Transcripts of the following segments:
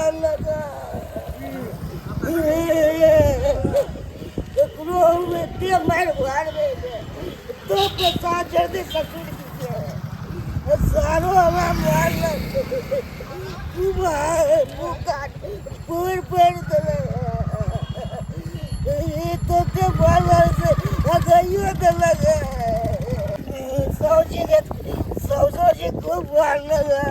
मार लगा में मार मार तो साथ जल्दी ससुर सारो हमारा मार लगा पूर पेड़ तो मार से गयो लगा सौजी को मार लगा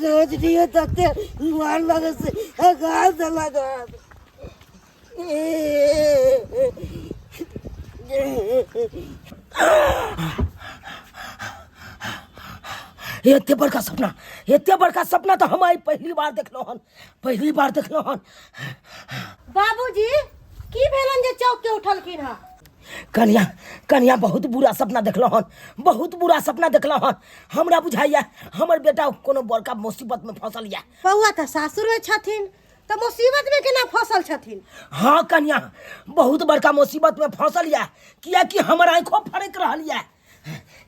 रोज नहीं तकते मार लगा से घास लगा एते बड़का सपना तो हम पहली बार देखलो हन बाबूजी की भेलन जे चौक के उठलखिन ह कन्या बहुत बुरा सपना देखलो हन हमरा बुझाइया हमर बेटा कोनो बड़का मुसीबत में फंसल या बउआ त सासुर में छथिन त मुसीबत में केना फंसल छथिन हाँ कन्या बहुत बड़का मुसीबत में फंसल या किया कि हमर आंखों फरक रहल या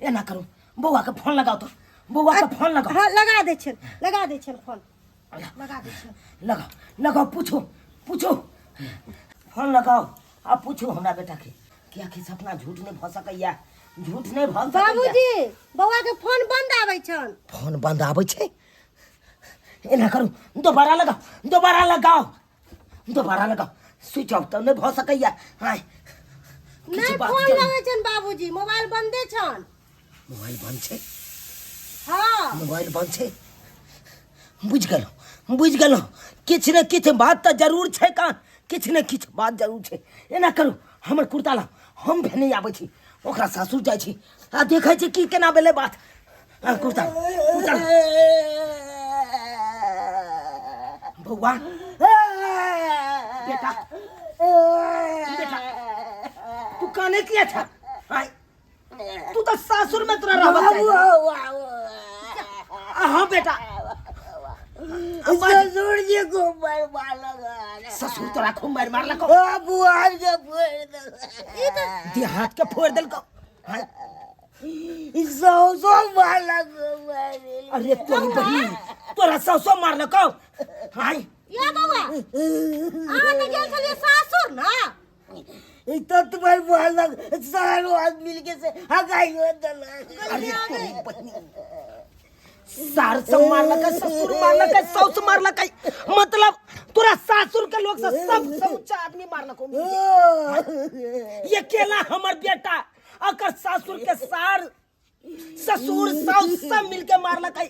एना करू बउआ के फोन लगाओ तो हाँ लगा दे छन फोन लगा दे छन लगाओ पूछो फोन लगाओ अब पूछो हमरा बेटा के क्या कि सपना झूठ नहीं भ सकैया बाबूजी बउआ के फोन बंद आबै छन एना करू दोबारा लगाओ स्विच ऑफ तो नहीं भ सकैया नहीं फोन लगै छन बाबूजी मोबाइल बंदे छन मोबाइल बंद छे हाँ मोबाइल बंद छे बुझ गेलो किछ ने किछ बात तो जरूर छे एना करू हमर कुर्ता ला हम भेने आबै छी ओकरा सासुर जाय छी आ देखै छी की केना भेले बात कुर्ता बउआ बेटा तू काने किया था तू तो सासुर में तोरा रहबा हाँ बेटा ससुर जी को मार लगा ससुर तोरा खूब मार लगा बुआर के फोड़ दे हाथ के फोड़ देल को सौ मार लगा अरे तोरी बहिन तोरा सौ मार लगा हाय या बउआ आहा ने गेल छलिए सासुर ना तो तुम्हारे मार लगा सारो आदमी मिलके से हगाइयो दला अरे तोरी बहिन सार सब मार लगा ससुर मार लगा सौस मार लगा मतलब तोरा सासुर के लोग से सब ऊंचा आदमी मार लगा ये केला हमर बेटा अकर सासुर के सार ससुर सौस सब मिलके मार लगा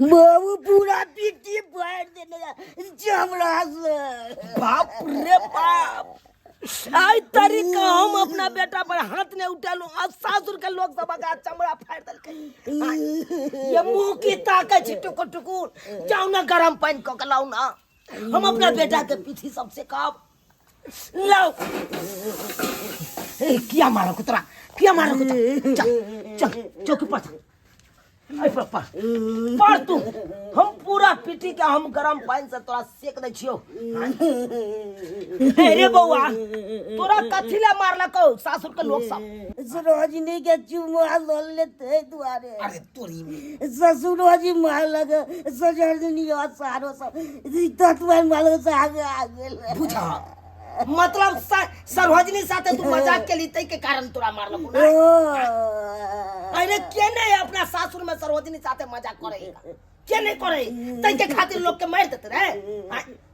बाबू पूरा पीठी फाड़ देने चमड़ा से बाप रे बाप आई तरीका हम अपना बेटा पर हाथ ने उठालू अब सासुर के लोग सब का चमड़ा फाड़ देलकै ये मुंह की ताकत छी टुकुर जाओ ना गरम पानी क लाओ ना हम अपना बेटा के पीठी सबसे काब लाओ किया मारो कुतरा चल चौकी पर आई पर तू हम पूरा पीटी के हम गरम पानी से तोरा सेक दे छियो अरे बउआ तोरा कथिला मारलको सासुर के लोग सब सरोजनी के चुमा ले लेते दुआरे अरे तोरी ससुर जी मार लगा सजरनी और सारो सब तत्वन मार से आगे बुझा मतलब सरोजनी साथे तू मजाक के लिए के कारण तोरा मारलको ना अरे के नहीं अपना सासुर में सरोजनी साथे मजाक करे के नहीं करे तई के खातिर लोग के मार देते रे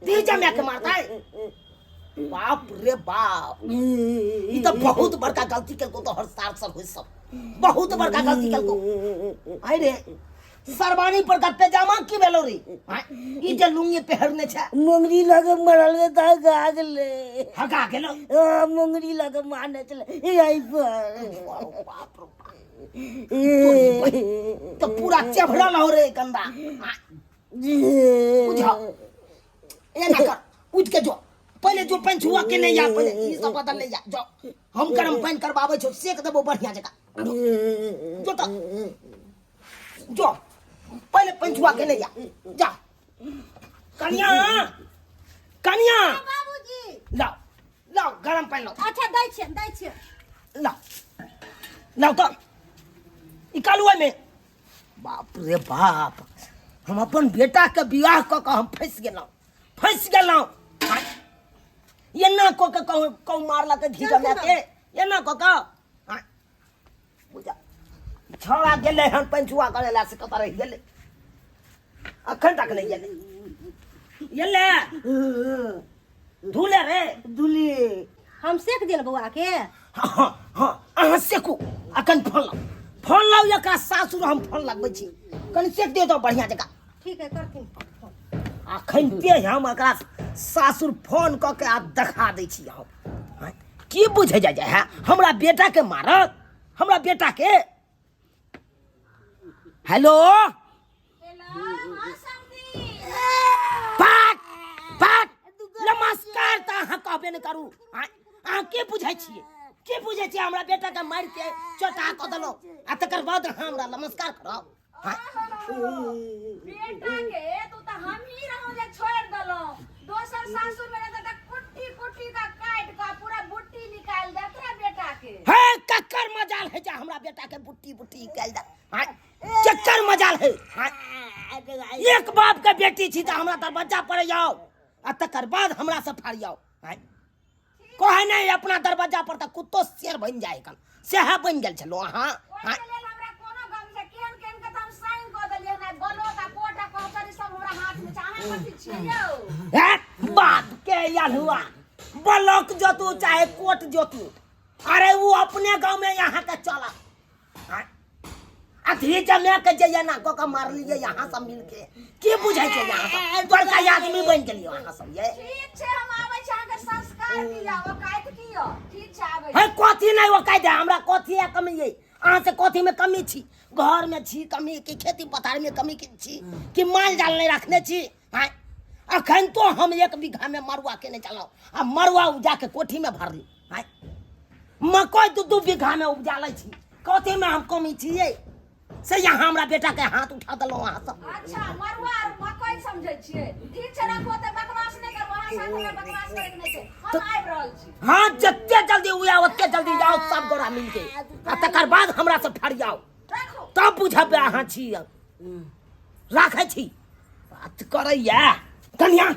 ती जमिया के मारता है बाप रे बाप ये तो बहुत बड़का गलती के को तो हर साल सब हुई सब बहुत बड़का गलती के को आई रे सरवानी पर का पैजामा की भेलो रे ई जे लुंगी पहरने छ मुंगरी लगे मरल के ता गागले हगा गेलो मुंगरी लगे मारने चले ए आई बाप रे तो पूरा चभड़ा लो रे गंदा बुझा ए ना कर उठ के जो पहले जो पैन छुआ के नहीं जा पहले ई सब बदल ले जा जो हम गरम पैन करवावे छो सेक देबो बढ़िया जगह जो तो जो पहले पैन छुआ के नहीं जा कन्या बाबूजी लाओ गरम पैन लो अच्छा दै छियै लाओ तो निकालुआ में बाप रे बाप, हम अपन बेटा के बियाह क के हम फंस गेलौं। एना क के कहूँ मारलक धीजा में के, एना क के बुझा छौड़ा गेले हन पंचुआ करे ला से कत रह गेले, अखन तक नहीं गेले धुले रे दुली हम सेक दिल बउआ के। हाँ अहाँ सेकू, अखन फोन लाउ एकरा सासुर हम फोन लगबै छी, कनि सेक दे तो बढ़िया जगह। ठीक है करथिन। अखन ते हम एकरा सासुर फोन क के आ देखा दै छी हम। की बुझे जाय है हमरा बेटा के मारत, हमरा बेटा के। हेलो बात बात नमस्कार त अहाँ कहबे न करू। अहाँ के बुझै छियै, के बुझै छियै हमरा बेटा के मार के चोटा क देलो आ तकर बाद हमरा नमस्कार करब। बेटा के तू तो हम ही रहू जे छोड़ दलो, दोसर सासुर में रहता त कुट्टी कुट्टी का काट का पूरा बुट्टी निकाल दे तोरा बेटा के। हे कक्कर मजाल है जा हमरा बेटा के बुट्टी बुट्टी निकाल दे, चक्कर मजाल है। एक बाप के बेटी छी त हमरा तर बच्चा पड़ जाओ आ तकर बाद हमरा से फाड़ जाओ। कहे नहीं अपना दरवाजा पर त कुत्तो शेर बन जाए कल, सेहा बन गेल छलो अहाँ। ओइ के लेल हमरा कोनो गम से केन केन के त हम साइन क देलिए ना, गलो का कोटा कौचरी सब हमरा हाथ में चाहे कथि छियै यौ। बात के यार हुआ ब्लॉक जोतू चाहे कोट जोतू, अरे वो अपने गांव में यहाँ के चला अथी जमे के जे ना क के मार लिए यहाँ सब मिल के बुझाई छै यहाँ सब बड़का आदमी बन गेलियो यहाँ सब। ये ठीक छै हम आबै छी अहाँ के संस्कार दिया ओ काट दियो, ठीक छै आबै है कथी नहीं वो कह दे हमरा कथी है कमी है, अहाँ से कथी में कमी छी, घर में छी कमी कि खेती पथार में कमी छी कि माल जाल नहीं रखने छी। हैं अखन तो हम 1 बीघा में मरुआ के नहीं चलाओ आ मरुआ उपजा के कोठी में भर ली। हैं मकई 2 बीघा में उपजा ले छी, कथी में हम कमी छिए से यहाँ हमरा बेटा के हाथ उठा दलो वहां सब। अच्छा मरुआ और मकई समझै छियै, ठीक छै रखो त बकवास नहीं कर, वहां साथ में बकवास करे के नहीं छै, हम आबि रहल छी। हाँ जत्ते जल्दी हुआ ओत्ते जल्दी जाओ सब गोरा मिल के आ तकर बाद हमरा से फड़ जाओ, रखो तब बुझब अहाँ छी राखै छी। बात करैया कन्या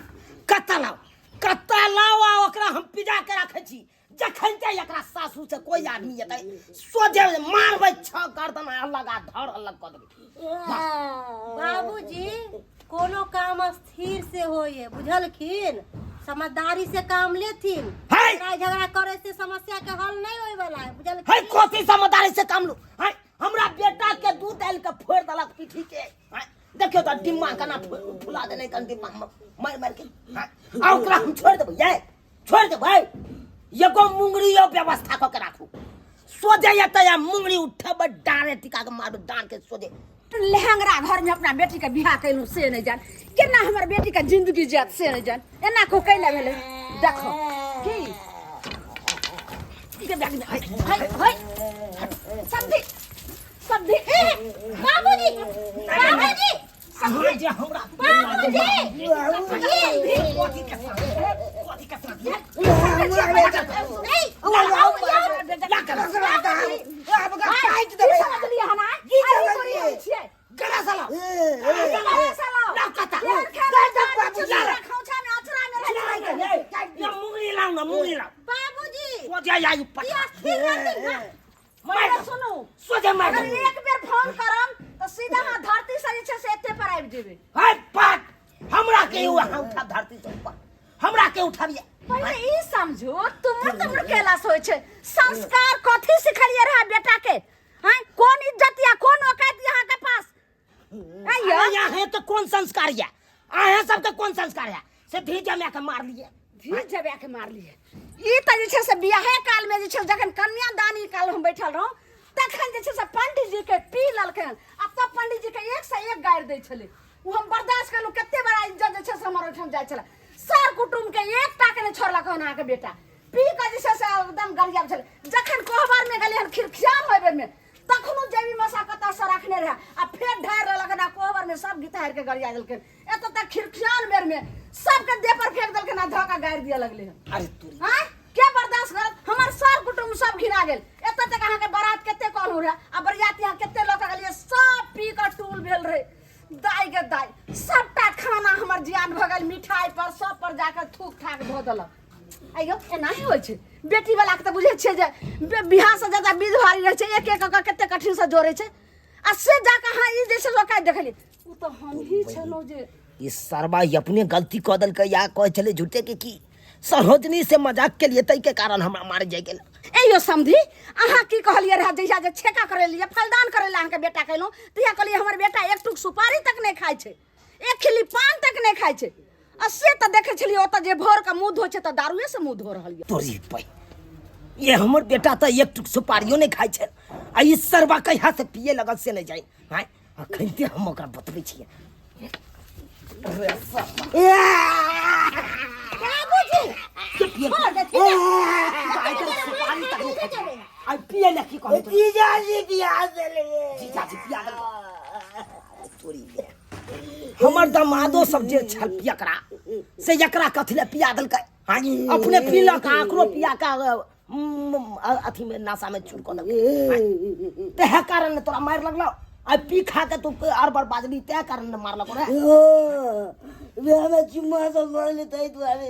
कत्ता लाओ आ ओकरा हम पिजा के राखै छी, जखन ते एकरा सासू से कोई आदमी एतै सोझे मारबै 6 गर्दन अलग आ धड़ अलग क देबै। बाबूजी कोनो काम स्थिर से होए बुझलखिन, समझदारी से काम लेथिन, लड़ाई झगड़ा करे से समस्या के हल नहीं होए वाला है बुझलखिन। है कोथी समझदारी से काम लू, है हमरा बेटा के दूध डाल के फोड़ दलक पीठी के, देखियो त डिम्मा कना फुला देने कन डिम्मा मार के आ ओकरा हम छोड़ देबै, ये छोड़ देबै। एगो मुंगरियो व्यवस्था क के राखू, सोझे एतै या मुंगरी उठब डारे टिका के मारब डांड के सोझे। तू लहंगरा घर में अपना बेटी के बियाह कैलू से नहीं जान, केना हमर बेटी के जिंदगी जात से नहीं जान, एना को कैला भेले देखो की के बैग में हाय समझी समझी बाबूजी बाबूजी समझे जे हमरा बाबूजी कोथी के एक बेर फोन करम तो सीधा हां धरती से जे से एते पर आबि जेबे। है बात हमरा के वहां उठा धरती से ऊपर हमरा के उठाबिए। पहले ई समझो तुमर केला सोच छै संस्कार कथि सिखलिए रहा बेटा के, हैं कौन इज्जत या कौन औकात यहां के पास अरे यहाँ है तो कौन संस्कार है, आहे सबके कौन संस्कार है से धीजा में के मार लिए, धीजा में के मार लिए। ई त जे छै से बियाहे काल में जे छै जखन कन्यादानी काल हम बैठल रहौ तखन जे छै से पंडित जी के पी ललकन आ तब पंडित जी के 1 से 1 गारि दै छले, उ हम बर्दाश्त करू। कते बड़ा इज्जत जे छै से हमर ओठम जाय छले, सर कुटुंब के एकटा के ने छोड़लक हन अहाँ के बेटा पी के जे छै से एकदम गरियाब छले। जखन कोहबर में गेले हन खिरखियान होबे में तखनो जेबी मसा कता से रखने रहे आ फेर ढार रहलक ना कोहबर में सब गितार के गरिया देलकन, एत तक खिरखियान बेर में सबके देह पर फेंक देलकन आ धक्का गारि दिया लगले हन। अरे तू हां के बर्दाश्त करत, हमर सर कुटुंब सब घिना गेल। एत तक अहाँ के बारात केते कहलू रहे आ बरियाती अहाँ केते लोग गेलिए सब पी के टूल गे दाई सबटा खाना हमर जियान भ गेल मिठाई पर सब पर जाकर थूक ठाक धो देलक अयो एना ही होइ छै बेटी वाला के त बुझे छै जे बियाह से ज्यादा विध भारी रहे छै एक एक के कते कठिन से जोड़े छै आ से जाकर हां ई जैसे लोकाय देखली उ तो हम ही छलो जे ये सरबा ये अपने गलती क दल के या कह चले झूठे के की सरोजनी से मजाक के लिए तई के कारण हमरा मार जाय गेल एयो समझी अहाँ की कहलिए रहा जैसा जे छेका करे लिए फलदान करे ला अहाँ के बेटा कहलो तिया कहलिए हमर बेटा एक टुक सुपारी तक नहीं खाय छै एक खिली पान तक नहीं खाय छै आ से त देखे छलिए ओत जे भोर के मुंह धो छै त दारुए से मुंह धो रहल ये तोरी पई ये हमर बेटा त एक टुक सुपारियो नहीं खाय छै आ ई सरबा कहिया से पिए लगल से नहीं जाय हां अखनते हम ओकरा बतबै छियै बाबूजी छोड़ दे आई पिए लखी कहै तो जीजाजी बियाह देले जीजाजी पिया दल तोरी हमर दमादो सब जे छल पियकरा से एकरा कथले पिया दल के हां अपने पीला का आकरो पिया का अथी में नासा में छुड़को लग ते है कारण तोरा मार लगलो आई पी खा के तू आर बार बाजली ते कारण मार लगो रे वे हमें चुम्मा सब मार लेते हैं तुम्हारे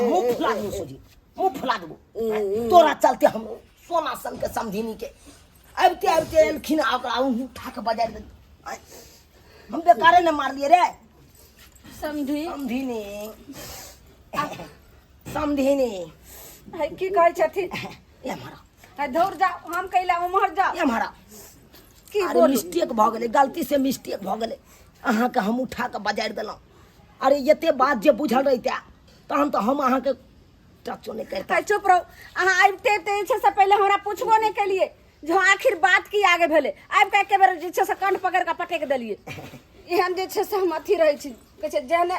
मुंह फुला दो सोजी मुंह फुला दो तोरा चलते हम सोना सन के समझीनी के अब एलखिन ओकरा उठा के बजा दे हम बेकारे ने मार लिए रे समझी समझीनी है की कहै छथिन ये मारा है दौड़ जा हम कैला उमहर जा ये मारा की अरे बोलू मिस्टेक भ गेलै गलती से मिस्टेक भ गेलै अहाँ के हम उठा के बजारि देलहुं अरे एते बात जे बुझल रहिते तहन तो हम अहाँ के टचो नहीं करता है चुप रहो अहाँ आबिते ते छै से पहले हमरा पूछबो नहीं केलिए जो आखिर बात की आगे भेले आबि के एके बेर जे छै से कंठ पकड़ के पटक देलिए एहन जे छै से हम अथी रहै छी कहै छै जेहने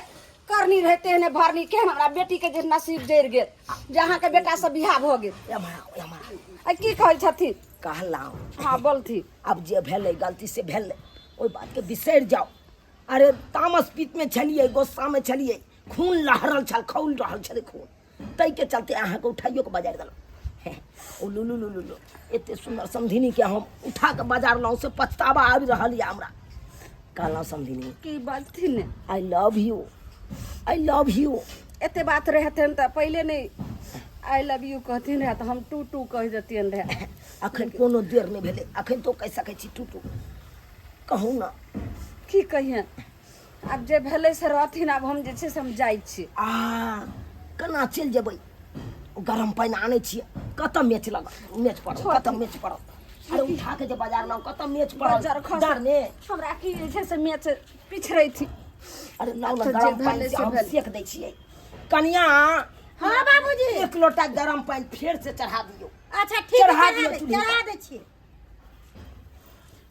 करनी रहे तेहने भरनी के हमरा बेटी के जे नसीब जरि गेल जे अहाँ के बेटा से बियाह भ गेल ये मारा आ की कहै छथिन कहलाओ हाँ बोलथी अब जे भेलै गलती से भेलै ओहि बात के बिसरि जाओ अरे तामस पीत में छलिए गुस्सा में छलिए खून लहरल छल खौल रहल छलै खून तै के चलते अहाँ के उठाइयो के बजारि देलहुँ ओ लुलु एते सुंदर समधिनी के हम उठा के बजारलहुँ से पछतावा आबि रहल ये हमरा कहलहुँ समधिनी की बोलथिन आई लव यू एते बात रहतन त पहले नहीं आई लव यू कहथिन रहे तो हम टू टू कह देतियन रहे अखन कोनो देर नहीं भेलै अखन तो कहि सकै छी टू कहू ना की कहिए अब जे भेलै से रहथिन अब हम जे छै से हम जाइ छी केना चलि जेबै गरम पानि आनै छियै कतऽ मैच पड़ल कतऽ मैच पड़ल अरे उठा के जे बाजार लाउ कतऽ मैच पड़ल डर ने हमरा की जे छै से मैच पिछड़ै थी अरे लाउ ना गरम पानि से हम सेक दै छियै कनिया हाँ बाबूजी 1 लोटा गरम पानि फेर से चढ़ा दियौ अच्छा ठीक चढ़ा है दियौ चढ़ा दे छियै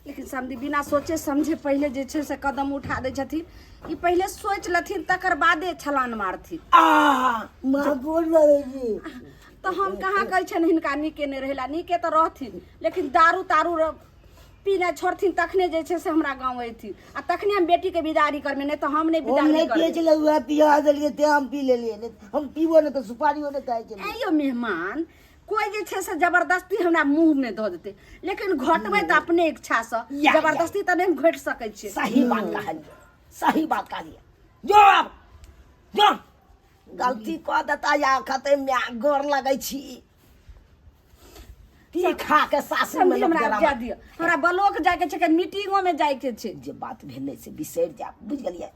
लेकिन समझी बिना सोचे समझे पहले जे छै से कदम उठा दै छथिन ई पहले सोच लथिन तकर बादे छलान मारथिन माँ बोल रहे जी तो हम कहाँ कहै छन हिनका नीके नहीं रहेला नीके तो रहथिन लेकिन दारू तारू पीना छोड़थिन तखने जे छै से हमरा गाँव अयथिन आ तखने हम बेटी के विदारी करबे नहीं तो हम नहीं हम विदारी नहीं पिए करबे चले हुआ पिया देलिए ते हम पी लेलिए हम पीबो नहीं तो सुपारियो नहीं खाए चले आइयो मेहमान कोई जे छै से जबरदस्ती हमरा मुंह में धो देते लेकिन घटबै त अपने इच्छा से जबरदस्ती त नहीं घट सकै छै सही बात कहलिए जो गलती कऽ देता या खते में गोर लगै छी ती खा के सासुर में हमरा लग जा दियो हमरा ब्लॉक जाय के छै मीटिंगो में जाय के छै जे बात भेलै से बिसरि जा बुझ गेलिए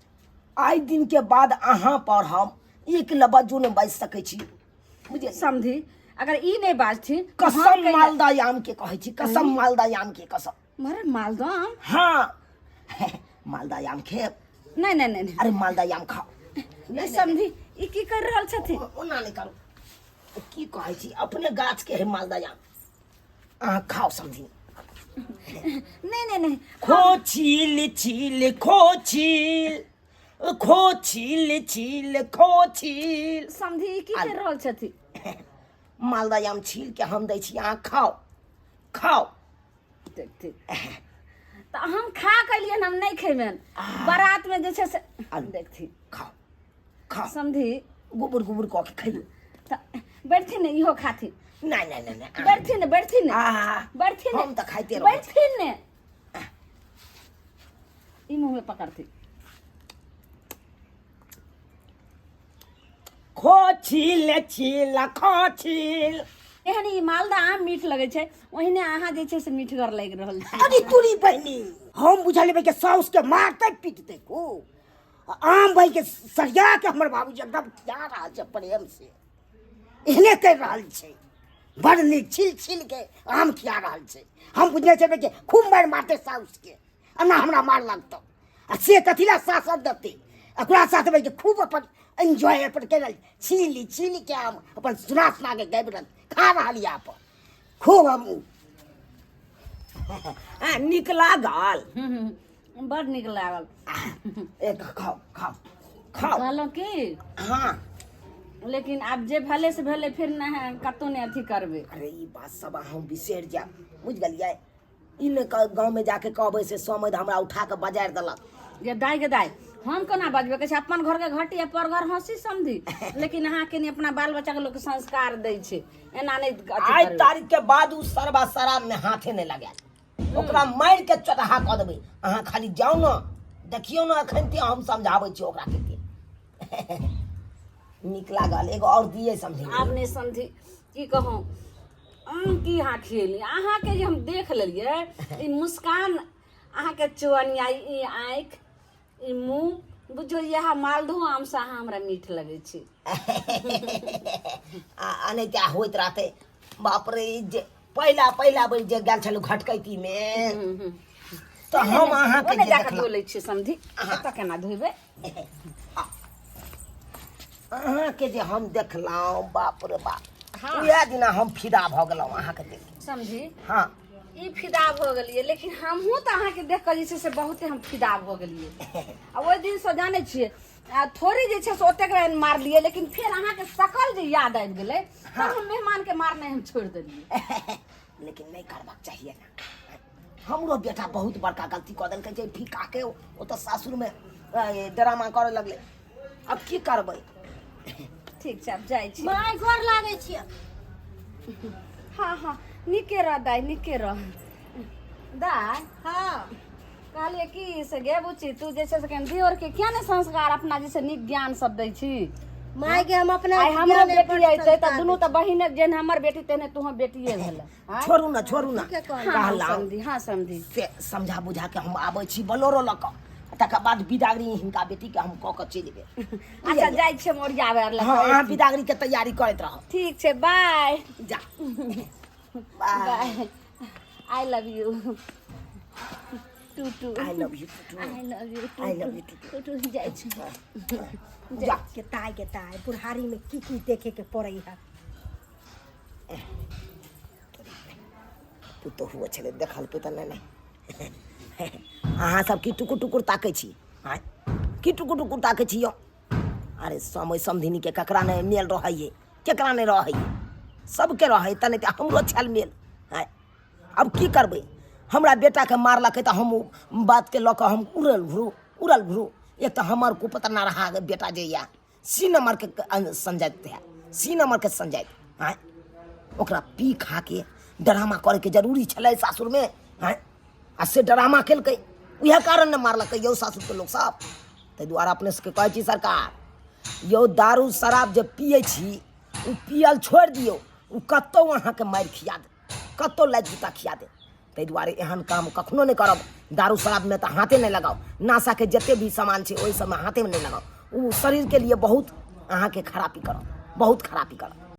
आइ दिन के बाद अहाँ पर हम एक लबजो नहीं बाजि सकै छी बुझे समझी अगर ई नहीं बाजथी कसम मालदा आम के कहै छी कसम मालदा आम के कसम मरे मालदह आम हाँ मालदा आम खे नहीं नहीं नहीं अरे मालदा आम खाओ नहीं समझी ई की कर रहल छथिन ओना नहीं करू की कहै छी अपने गाछ के है मालदा आम अहाँ खाओ समझी नहीं नहीं नहीं खो छील छील खो छील समझी ई की कर रहल छथिन मालदा आम छील के हम दै छी अहाँ खाओ देखते तो हम खा के लिए हम नहीं खेबेन बारात में जे छै से देखती खाओ समझी गुबुर कऽ के खइयो तो बैठथिन ने इहो खाथिन नहीं बैठथिन ने हम तो खाइते रहो बैठथिन ने ई मुंह में पकड़ती खो छील छील खो छील। एहन ई मालदा आम मीठ लगे छै, ओहिने अहाँ जे छै से मीठगर लागि रहल छै। अरे तोरी बहनी हम बुझल लेबै के साउस के मारते पीटते को आम भाई के सरिया के हमर बाबूजी एकदम खिया रहल छै प्रेम से, एहने कर रहल छै बड़ नीक छील छील के आम खिया रहल छै। हम बुझने छेबै के खूब मार मारते साउस के, एना हमरा मार लगतो आ से कथिला शासन देते ओकरा साथ भाई के खूब अपन एंजॉय अपन कर छीली छीली के आम अपन सुना सुना के गाबि रहल खा रहल या अपन खूब हम नीक लागल। बड़ नीक लागल। एक खाओ खाओ खाओ। कहलहुँ कि हाँ लेकिन आब जे भले से भले फिर न कतौ ने अथी करबे। अरे ई बात सब हम बिसर जाए, बुझ गलियै। इन गाँव में जाके कहबै से समझ हमरा उठा के बजाय देलक। ये दाई के दाई हम कोना बजबे के छै, अपन घर के घटी या पर घर हंसी समझी, लेकिन अहाँ के अपना बाल बच्चा के लोग संस्कार दै छै, एना नहीं आज तारीख के बाद उ सरबा शराब में हाथे नहीं लगे, ओकरा मार के चटहा क देबै। अहाँ खाली जाओ न देखियो न, अखन ते हम समझाबै छी ओकरा के। नीक लागल। एगो और दिए समझी आब नहीं समझी की कहूँ की हाँ खेली अहाँ के जे हम देख लेलिए ई मुस्कान अहाँ के चुअनिया ई आँख ई मुँह बुझो यह मालदह आम से अहाँ हमरा मीठ लगे छै। नहीं क्या होइत रहते बाप रे। जे पहला पहला बेर जे गेल छलू घटकैती में तो हम अहाँ के ओने जे जाके देखलहुँ। धो लै छी समझी एतऽ केना धोइबे। अहाँ के जे हम देखलहुँ बाप रे बाप, हाँ। उएह दिना हम फिदा भऽ गेलहुँ अहाँ के देख। समझी हाँ ई फिदा भ गेलिए, लेकिन हमहूँ तो अहाँ के देख कर जे छै से बहुते हम फिदा भ गेलिए। आ ओहि दिन से जाने छियै थोड़ी जे छै से ओतेक बेर मारलिए, लेकिन फिर अहाँ के शकल जे याद आबि गेलै तब हम मेहमान के मारने हम छोड़ि देलिए। लेकिन नहीं करबाक चाहिए ना। हमरो बेटा बहुत बड़का गलती कऽ देलकै जे फीका के ओ तो सासुर में ड्रामा करे लगले। अब की करबै। ठीक छै अब जाइ छी। माय गोर लागे छियै। हाँ हाँ नीके रह दाई नीके रह। दाई हाँ कहलिए कि से गे बुच्ची तू जे छै से कनि दियोर के किया ने संस्कार अपना जैसे नीक ज्ञान सब दै छी। माय के हम अपना आइ हमरो ज्ञाने बेटी बड़ अइतै तऽ संस्कार दुनू तऽ बहिने जेहन हमर बेटी तेहने तू बेटिए भेलै। छोड़ू ना छोड़ू ना। ठीके कहलियै। हाँ कहलहुँ समझी हाँ समझी। से समझा बुझा के हम आबै छी बोलोरो लऽ कऽ, तकर बाद बिदागरी हिनका बेटी के हम कऽ के चलि जेबै। अच्छा जाइ छियै मोरियाबे आर हाँ लग। अहाँ बिदागरी के तैयारी करैत रहब। ठीक छै बाय जा bye. Bye I love you टूटू I love you I love you I love you टूटू जाइ छी। जा। के ताय बुढ़ारी में की देखे के पड़ै है। तू तो हुआ छले देखल पे तऽ नहीं। अहाँ सब की टुकुर टुकुर ताकै छी, हाँ की टुकुर टुकुर ताकै छी यौ। अरे समय समधिनी के ककरा नहीं मेल रहैये, केकरा नहीं रहैये, सबके रहै तने तऽ हमरो छल मेल। हाँ अब की करबै, हमरा बेटा के मारलकै तऽ हम बात के लऽ कऽ हम उड़ल घुरू। एक तऽ हमर कुपत ना रहा बेटा जे या सी नंबर के संजाइत है, सी नंबर के संजाइत। हाँ ओकरा पी खा के ड्रामा करे के जरूरी छलै सासुर में। हाँ आ से ड्रामा केलकै, उएह कारण ने मारलकै यौ सासुर के लोग सब। ताहि दुआरे अपने सबके कहै छी सरकार यौ दारू शराब जे पियै छी ओ पियल छोड़ि दियौ, ओ कतौ अहाँके मारि खिया दे, कतौ लाइट जूता खिया दे। ताहि दुआरे एहन काम कखनो नहीं करब। दारू शराब में तो हाथे नहीं लगाओ, नशा के जते भी सामान छै ओहि सब में हाथे में नहीं लगाओ। वो शरीर के लिए बहुत अहाँ के खराबी करब, बहुत खराबी करब।